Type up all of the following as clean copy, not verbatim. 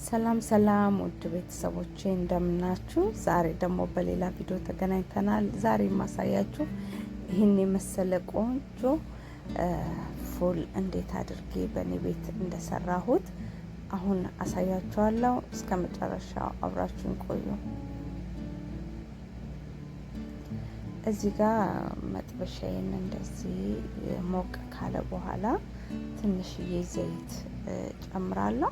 ሰላም ሰላም ውድ ቤተሰቦቼ እንደምናችሁ። ዛሬ ደግሞ በሌላ ቪዲዮ ተገናኝተናል። ዛሬ ማሳያችሁ ይህን የመሰለ ቆንጆ ፉል እንዴት አድርጌ በእኔ ቤት እንደሰራሁት አሁን አሳያችኋለሁ። እስከ መጨረሻው አብራችሁን ቆዩ። እዚህ ጋር መጥበሻዬን እንደዚህ ሞቅ ካለ በኋላ ትንሽዬ ዘይት ጨምራለሁ።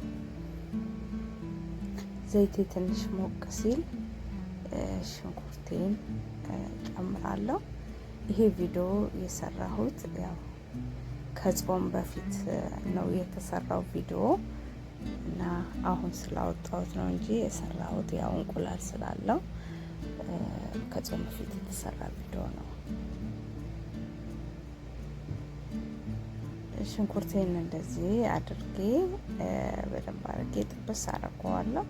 ዘይቴ ትንሽ ሞቅ ሲል ሽንኩርቴን ጨምራለሁ። ይሄ ቪዲዮ የሰራሁት ያው ከጾም በፊት ነው የተሰራው ቪዲዮ እና አሁን ስላወጣሁት ነው እንጂ የሰራሁት ያው እንቁላል ስላለው ከጾም በፊት የተሰራ ቪዲዮ ነው። ሽንኩርቴን እንደዚህ አድርጌ በደንብ አድርጌ ጥብስ አደርገዋለሁ።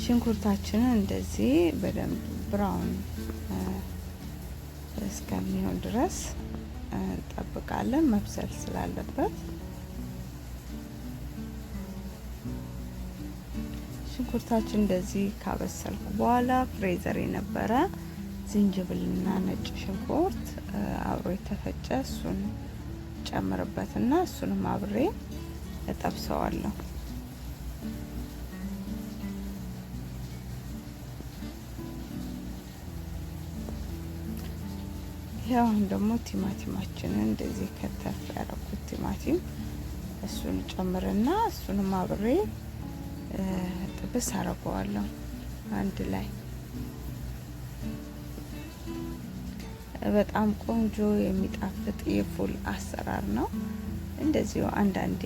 ሽንኩርታችንን እንደዚህ በደንብ ብራውን እስከሚሆን ድረስ እንጠብቃለን፣ መብሰል ስላለበት። ሽንኩርታችን እንደዚህ ካበሰልኩ በኋላ ፍሬዘር የነበረ ዝንጅብልና ነጭ ሽንኩርት አብሮ የተፈጨ እሱን ጨምርበትና እሱንም አብሬ እጠብሰዋለሁ። ያው አሁን ደግሞ ቲማቲማችንን እንደዚህ ከተፍ ያደረኩት ቲማቲም እሱን ጨምርና እሱንም አብሬ ጥብስ አደርገዋለሁ አንድ ላይ። በጣም ቆንጆ የሚጣፍጥ የፉል አሰራር ነው። እንደዚሁ አንዳንዴ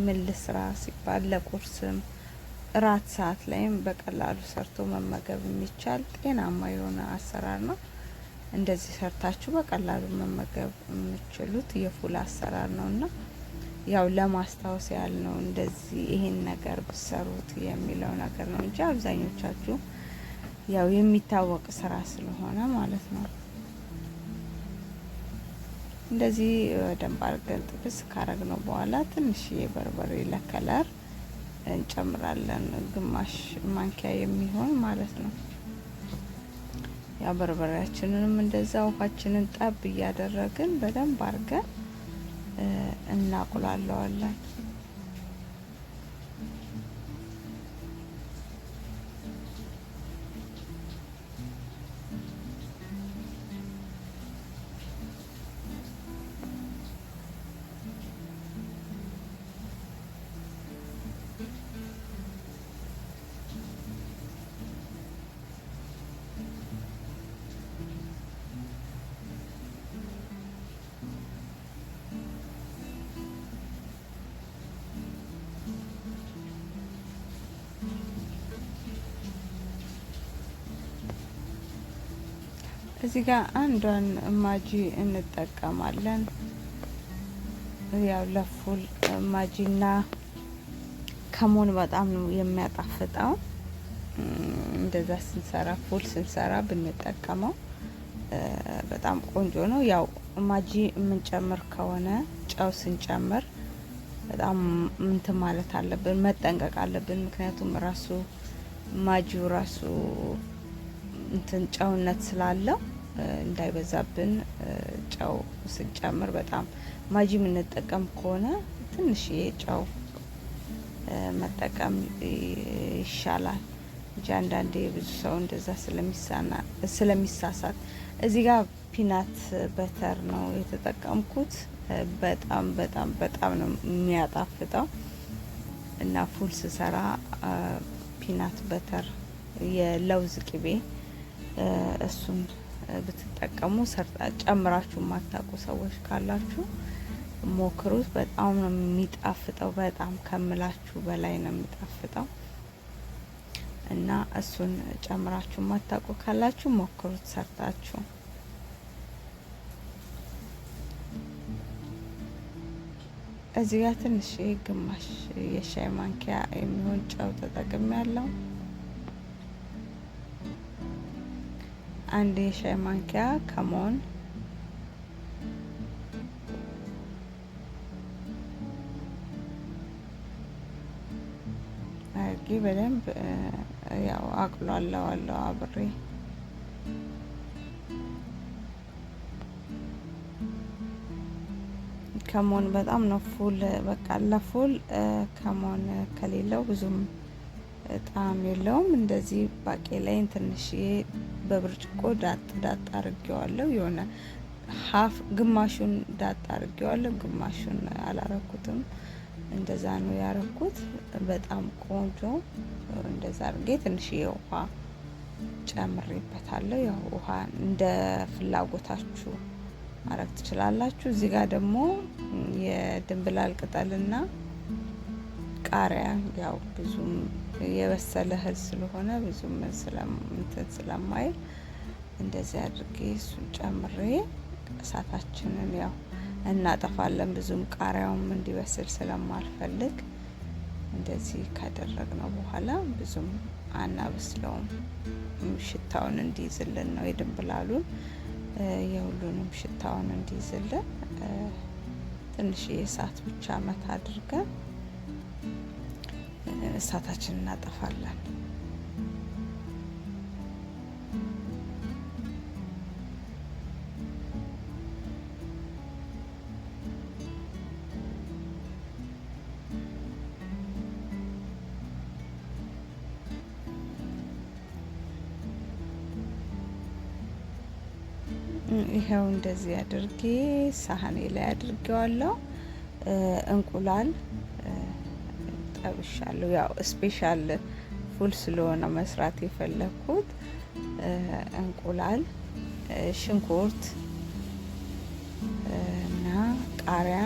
ምን ልስራ ሲባል ለቁርስም እራት ሰዓት ላይም በቀላሉ ሰርቶ መመገብ የሚቻል ጤናማ የሆነ አሰራር ነው። እንደዚህ ሰርታችሁ በቀላሉ መመገብ የምትችሉት የፉል አሰራር ነውና ያው ለማስታወስ ያህል ነው እንደዚህ ይሄን ነገር ብሰሩት የሚለው ነገር ነው እንጂ አብዛኞቻችሁ ያው የሚታወቅ ስራ ስለሆነ ማለት ነው። እንደዚህ በደንብ አድርገን ጥብስ ካረግነው በኋላ ትንሽዬ በርበሬ ለከለር እንጨምራለን፣ ግማሽ ማንኪያ የሚሆን ማለት ነው። ያ በርበሬያችንንም እንደዛ ውሃችንን ጠብ እያደረግን በደንብ አድርገን እናቁላለዋለን። እዚህ ጋር አንዷን ማጂ እንጠቀማለን። ያው ለፉል ማጂና ከሞን በጣም ነው የሚያጣፍጠው። እንደዛ ስንሰራ ፉል ስንሰራ ብንጠቀመው በጣም ቆንጆ ነው። ያው ማጂ የምንጨምር ከሆነ ጨው ስንጨምር በጣም እንትን ማለት አለብን፣ መጠንቀቅ አለብን። ምክንያቱም ራሱ ማጂው ራሱ እንትን ጨውነት ስላለው እንዳይበዛብን ጨው ስንጨምር በጣም ማጂ የምንጠቀም ከሆነ ትንሽዬ ጨው መጠቀም ይሻላል እንጂ አንዳንዴ ብዙ ሰው እንደዛ ስለሚሳሳት። እዚህ ጋር ፒናት በተር ነው የተጠቀምኩት። በጣም በጣም በጣም ነው የሚያጣፍጠው እና ፉል ስሰራ ፒናት በተር የለውዝ ቅቤ እሱን ብትጠቀሙ ጨምራችሁ ማታውቁ ሰዎች ካላችሁ ሞክሩት። በጣም ነው የሚጣፍጠው፣ በጣም ከምላችሁ በላይ ነው የሚጣፍጠው እና እሱን ጨምራችሁ ማታውቁ ካላችሁ ሞክሩት ሰርታችሁ። እዚህ ጋር ትንሽ ግማሽ የሻይ ማንኪያ የሚሆን ጨው ተጠቅሜ ያለው፣ አንድ የሻይ ማንኪያ ከሞን፣ አርጌ በደንብ ያው አቅሏለዋለሁ አብሬ። ከሞን በጣም ነው ፉል በቃ ለፉል ከሞን ከሌለው ብዙም ጣዕም የለውም። እንደዚህ ባቄላዬን ትንሽዬ በብርጭቆ ዳጥ አርጌዋለሁ። የሆነ ሀፍ ግማሹን ዳጥ አርጌዋለሁ፣ ግማሹን አላረኩትም። እንደዛ ነው ያረኩት። በጣም ቆንጆ እንደዛ አርጌ ትንሽዬ ውሃ ጨምሬበታለሁ። ያው ውሃ እንደ ፍላጎታችሁ ማረግ ትችላላችሁ። እዚህ ጋር ደግሞ የድንብላል ቅጠልና ቃሪያ ያው ብዙም የበሰለ እህል ስለሆነ ብዙም ስለማይል እንደዚህ አድርጌ እሱን ጨምሬ እሳታችንን ያው እናጠፋለን። ብዙም ቃሪያውም እንዲበስል ስለማልፈልግ እንደዚህ ካደረግነው በኋላ ብዙም አናበስለውም። ሽታውን እንዲይዝልን ነው የድንብላሉን የሁሉንም ሽታውን እንዲይዝልን ትንሽ የእሳት ብቻ መታ አድርገን እሳታችንን እናጠፋለን። ይሄው እንደዚህ አድርጌ ሳህኔ ላይ አድርጌዋለሁ። እንቁላል ጠብሻለሁ። ያው ስፔሻል ፉል ስለሆነ መስራት የፈለኩት እንቁላል፣ ሽንኩርት እና ቃሪያ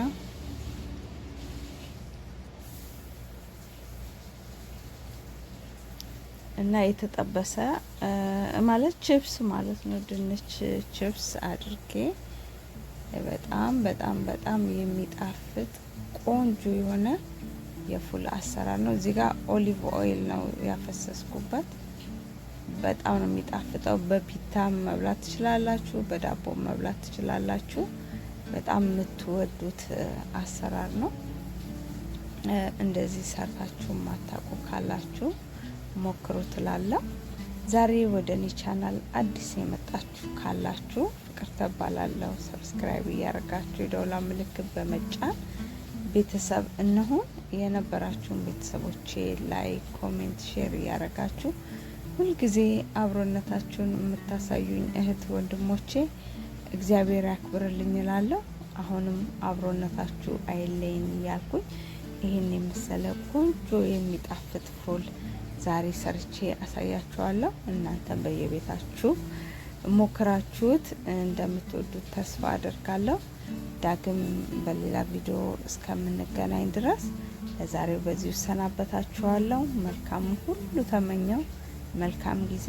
እና የተጠበሰ ማለት ቺፕስ ማለት ነው፣ ድንች ቺፕስ አድርጌ በጣም በጣም በጣም የሚጣፍጥ ቆንጆ የሆነ የፉል አሰራር ነው። እዚህ ጋር ኦሊቭ ኦይል ነው ያፈሰስኩበት። በጣም ነው የሚጣፍጠው። በፒታም መብላት ትችላላችሁ፣ በዳቦ መብላት ትችላላችሁ። በጣም የምትወዱት አሰራር ነው። እንደዚህ ሰርታችሁ ማታውቁ ካላችሁ ሞክሩ ትላለሁ። ዛሬ ወደ እኔ ቻናል አዲስ የመጣችሁ ካላችሁ ፍቅር ተባላለሁ። ሰብስክራይብ እያደረጋችሁ የደውላ ምልክት በመጫን ቤተሰብ እንሁን። የነበራችሁን ቤተሰቦቼ ላይክ፣ ኮሜንት፣ ሼር እያደረጋችሁ ሁልጊዜ አብሮነታችሁን የምታሳዩኝ እህት ወንድሞቼ እግዚአብሔር ያክብርልኝ እላለሁ። አሁንም አብሮነታችሁ አይለይን እያልኩኝ ይህን የመሰለ ቆንጆ የሚጣፍጥ ፉል ዛሬ ሰርቼ አሳያችኋለሁ። እናንተም በየቤታችሁ ሞክራችሁት እንደምትወዱት ተስፋ አደርጋለሁ። ዳግም በሌላ ቪዲዮ እስከምንገናኝ ድረስ ለዛሬው በዚሁ ሰናበታችኋለሁ። መልካም ሁሉ ተመኘው። መልካም ጊዜ